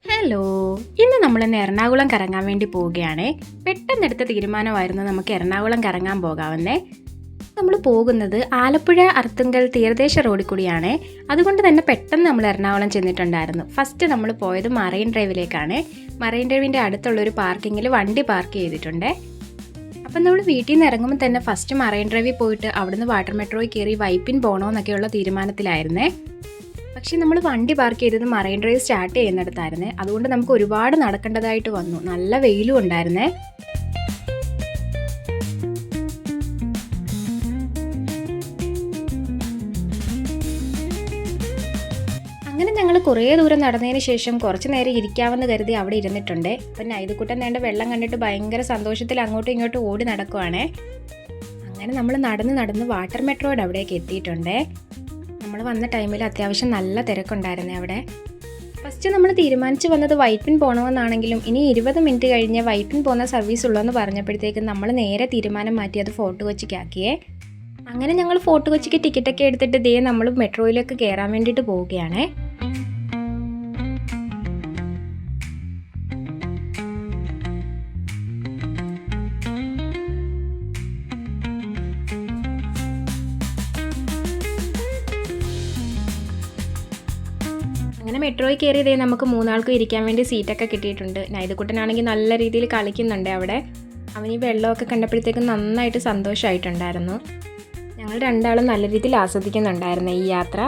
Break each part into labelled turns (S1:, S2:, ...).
S1: Hello, ഇന്ന് നമ്മളിന്ന് എറണാകുളം കറങ്ങാൻ വേണ്ടി പോവുകയാണ്. പെട്ടെന്നെടുത്ത തീരുമാനമായിരുന്നു നമുക്ക് എറണാകുളം കറങ്ങാൻ പോകാമെന്നേ. നമ്മൾ പോകുന്നത് ആലപ്പുഴ അർത്തുങ്കൽ തീരദേശ റോഡിൽ കൂടിയാണ്. അതുകൊണ്ട് തന്നെ പെട്ടെന്ന് നമ്മൾ എറണാകുളം ചെന്നിട്ടുണ്ടായിരുന്നു. ഫസ്റ്റ് നമ്മൾ പോയത് മറൈൻ ഡ്രൈവിലേക്കാണ്. മറൈൻ ഡ്രൈവിൻ്റെ അടുത്തുള്ളൊരു പാർക്കിങ്ങിൽ വണ്ടി പാർക്ക് ചെയ്തിട്ടുണ്ട്. അപ്പം നമ്മൾ വീട്ടിൽ നിന്ന് ഇറങ്ങുമ്പോൾ തന്നെ ഫസ്റ്റ് മറൈൻ ഡ്രൈവിൽ പോയിട്ട് അവിടുന്ന് വാട്ടർ മെട്രോയിൽ കയറി വൈപ്പിൻ പോകണമെന്നൊക്കെയുള്ള തീരുമാനത്തിലായിരുന്നേ. പക്ഷേ നമ്മൾ വണ്ടി പാർക്ക് ചെയ്തത് മറൈൻ ഡ്രൈവ് സ്റ്റാർട്ട് ചെയ്യുന്നിടത്തായിരുന്നേ. അതുകൊണ്ട് നമുക്ക് ഒരുപാട് നടക്കേണ്ടതായിട്ട് വന്നു. നല്ല വെയിലും ഉണ്ടായിരുന്നേ. അങ്ങനെ ഞങ്ങൾ കുറേ ദൂരം നടന്നതിന് ശേഷം കുറച്ച് നേരം ഇരിക്കാമെന്ന് കരുതി അവിടെ ഇരുന്നിട്ടുണ്ട്. അപ്പം നൈതുക്കുട്ടൻ വേണ്ട വെള്ളം കണ്ടിട്ട് ഭയങ്കര സന്തോഷത്തിൽ അങ്ങോട്ടും ഇങ്ങോട്ടും ഓടി നടക്കുവാണേ. അങ്ങനെ നമ്മൾ നടന്ന് വാട്ടർ മെട്രോയുടെ അവിടേക്ക് എത്തിയിട്ടുണ്ടേ. നമ്മൾ വന്ന ടൈമിൽ അത്യാവശ്യം നല്ല തിരക്കുണ്ടായിരുന്നേ അവിടെ. ഫസ്റ്റ് നമ്മൾ തീരുമാനിച്ച് വന്നത് വൈപ്പിൻ പോകണമെന്നാണെങ്കിലും ഇനി 20 മിനിറ്റ് കഴിഞ്ഞ് വൈപ്പിൻ പോകുന്ന സർവീസ് ഉള്ളതെന്ന് പറഞ്ഞപ്പോഴത്തേക്കും നമ്മൾ നേരെ തീരുമാനം മാറ്റി അത് ഫോർട്ട് കൊച്ചിക്കാക്കിയേ. അങ്ങനെ ഞങ്ങൾ ഫോർട്ട് കൊച്ചിക്ക് ടിക്കറ്റൊക്കെ എടുത്തിട്ട് ദേ നമ്മൾ മെട്രോയിലേക്ക് കയറാൻ വേണ്ടിയിട്ട് പോവുകയാണേ. അങ്ങനെ മെട്രോയിൽ കയറിയതേ നമുക്ക് 3 ആൾക്കും ഇരിക്കാൻ വേണ്ടി സീറ്റൊക്കെ കിട്ടിയിട്ടുണ്ട്. നൈതുക്കുട്ടനാണെങ്കിൽ നല്ല രീതിയിൽ കളിക്കുന്നുണ്ട് അവിടെ. അവൻ ഈ വെള്ളമൊക്കെ കണ്ടപ്പോഴത്തേക്കും നന്നായിട്ട് സന്തോഷമായിട്ടുണ്ടായിരുന്നു. ഞങ്ങൾ രണ്ടാളും നല്ല രീതിയിൽ ആസ്വദിക്കുന്നുണ്ടായിരുന്നു ഈ യാത്ര.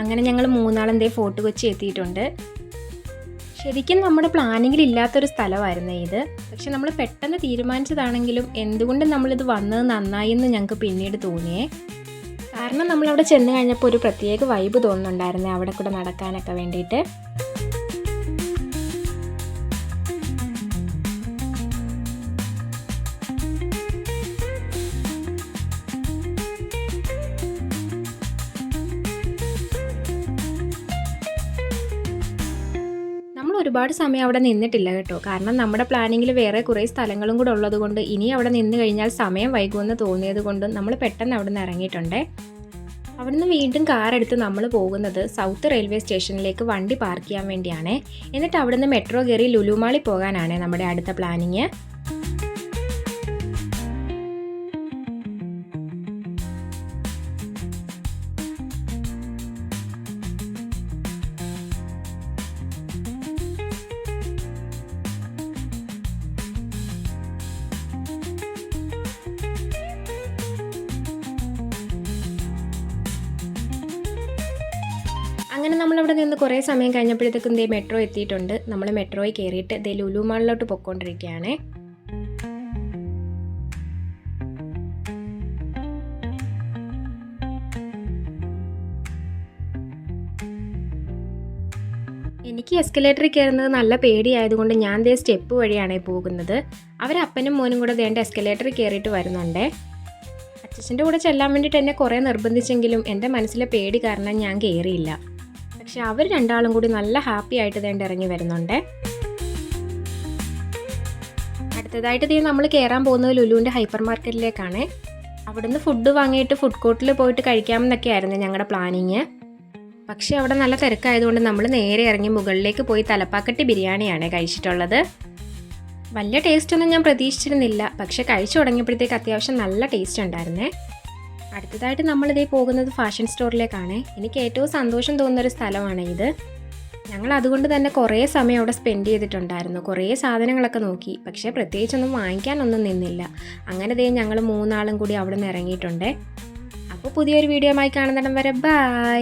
S1: അങ്ങനെ ഞങ്ങൾ 3 ആളും ദേ ഫോർട്ട് കൊച്ചി എത്തിയിട്ടുണ്ട്. ശരിക്കും നമ്മുടെ പ്ലാനിങ്ങിൽ ഇല്ലാത്തൊരു സ്ഥലമായിരുന്നു ഇത്. പക്ഷെ നമ്മൾ പെട്ടെന്ന് തീരുമാനിച്ചതാണെങ്കിലും എന്തുകൊണ്ട് നമ്മളിത് വന്നത് നന്നായി എന്ന് ഞങ്ങൾക്ക് പിന്നീട് തോന്നിയേ. കാരണം നമ്മളവിടെ ചെന്ന് കഴിഞ്ഞപ്പോൾ ഒരു പ്രത്യേക വൈബ് തോന്നുന്നുണ്ടായിരുന്നേ അവിടെ കൂടെ നടക്കാനൊക്കെ വേണ്ടിയിട്ട്. ഒരുപാട് സമയം അവിടെ നിന്നിട്ടില്ല കേട്ടോ. കാരണം നമ്മുടെ പ്ലാനിങ്ങിൽ വേറെ കുറേ സ്ഥലങ്ങളും കൂടെ ഉള്ളത് കൊണ്ട് ഇനി അവിടെ നിന്ന് കഴിഞ്ഞാൽ സമയം വൈകുമെന്ന് തോന്നിയത് കൊണ്ട് നമ്മൾ പെട്ടെന്ന് അവിടെ നിന്ന് ഇറങ്ങിയിട്ടുണ്ട്. അവിടുന്ന് വീണ്ടും കാറെടുത്ത് നമ്മൾ പോകുന്നത് സൗത്ത് റെയിൽവേ സ്റ്റേഷനിലേക്ക് വണ്ടി പാർക്ക് ചെയ്യാൻ വേണ്ടിയാണ്. എന്നിട്ട് അവിടുന്ന് മെട്രോ കയറി ലുലു മാളിൽ പോകാനാണ് നമ്മുടെ അടുത്ത പ്ലാനിങ്. അങ്ങനെ നമ്മളവിടെ നിന്ന് കുറേ സമയം കഴിഞ്ഞപ്പോഴത്തേക്കും ദേ മെട്രോ എത്തിയിട്ടുണ്ട്. നമ്മൾ മെട്രോയിൽ കയറിയിട്ട് ദേ ലുലു മാളിലോട്ട് പൊയ്ക്കൊണ്ടിരിക്കുകയാണ്. എനിക്ക് എസ്കലേറ്ററിൽ കയറുന്നത് നല്ല പേടിയായതുകൊണ്ട് ഞാൻ ദേ സ്റ്റെപ്പ് വഴിയാണ് പോകുന്നത്. അവരപ്പനും മോനും കൂടെ ദേണ്ട എസ്കലേറ്ററിൽ കയറിയിട്ട് വരുന്നുണ്ട്. അച്ഛൻ്റെ കൂടെ ചെല്ലാൻ വേണ്ടിയിട്ട് എന്നെ കുറേ നിർബന്ധിച്ചെങ്കിലും എൻ്റെ മനസ്സിലെ പേടി കാരണം ഞാൻ കയറിയില്ല. പക്ഷെ അവർ രണ്ടാളും കൂടി നല്ല ഹാപ്പി ആയിട്ട് ദേണ്ട ഇറങ്ങി വരുന്നുണ്ട്. അടുത്തതായിട്ട് നമ്മൾ കയറാൻ പോകുന്നത് ലുലുവിൻ്റെ ഹൈപ്പർ മാർക്കറ്റിലേക്കാണ്. അവിടുന്ന് ഫുഡ് വാങ്ങിയിട്ട് ഫുഡ് കോർട്ടിൽ പോയിട്ട് കഴിക്കാമെന്നൊക്കെ ആയിരുന്നു ഞങ്ങളുടെ പ്ലാനിങ്. പക്ഷേ അവിടെ നല്ല തിരക്കായതുകൊണ്ട് നമ്മൾ നേരെ ഇറങ്ങി മുകളിലേക്ക് പോയി തലപ്പാക്കട്ടി ബിരിയാണിയാണ് കഴിച്ചിട്ടുള്ളത്. വലിയ ടേസ്റ്റൊന്നും ഞാൻ പ്രതീക്ഷിച്ചിരുന്നില്ല. പക്ഷെ കഴിച്ചു തുടങ്ങിയപ്പോഴത്തേക്ക് അത്യാവശ്യം നല്ല ടേസ്റ്റ് ഉണ്ടായിരുന്നേ. അടുത്തതായിട്ട് നമ്മളിതേ പോകുന്നത് ഫാഷൻ സ്റ്റോറിലേക്കാണ്. എനിക്ക് ഏറ്റവും സന്തോഷം തോന്നുന്നൊരു സ്ഥലമാണ് ഇത്. ഞങ്ങൾ അതുകൊണ്ട് തന്നെ കുറേ സമയം അവിടെ സ്പെൻഡ് ചെയ്തിട്ടുണ്ടായിരുന്നു. കുറേ സാധനങ്ങളൊക്കെ നോക്കി. പക്ഷേ പ്രത്യേകിച്ചൊന്നും വാങ്ങിക്കാനൊന്നും നിന്നില്ല. അങ്ങനെ ഞങ്ങൾ 3 ആളും കൂടി അവിടെ നിന്ന് ഇറങ്ങിയിട്ടുണ്ട്. അപ്പോൾ പുതിയൊരു വീഡിയോ ആയി കാണുന്നിടം വരെ ബൈ.